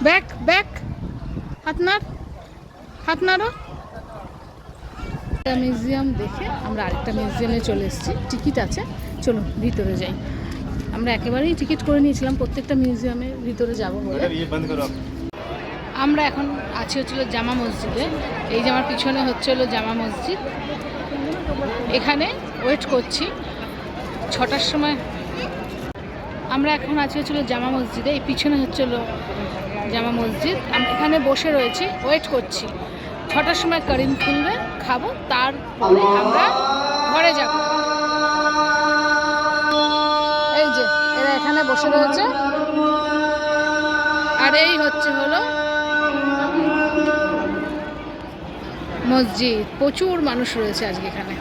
Back back, হাত নাড়ো। Museum দেখে আমরা আরেকটা মিউজিয়ামে চলে এসেছি, টিকিট আছে, চলুন ভিতরে যাই। আমরা একেবারেই টিকিট করে নিয়েছিলাম প্রত্যেকটা মিউজিয়ামের ভিতরে যাব বলে। আমরা এখন আছি হচ্ছিল জামা মসজিদে। এই যে আমার পিছনে হচ্ছিল জামা মসজিদ, এখানে ওয়েট করছি 6টার সময়। আমরা এখন আছি হচ্ছিল জামা মসজিদে, এই পিছনে হচ্ছিল জামা মসজিদ। আমরা এখানে বসে রয়েছি, ওয়েট করছি 6টার সময় করিম খুলবে, খাবো, তারপরে আমরা ঘরে যাব। এই যে এরা এখানে বসে রয়েছে, আর এই হলো মসজিদ। প্রচুর মানুষ রয়েছে আজকে এখানে।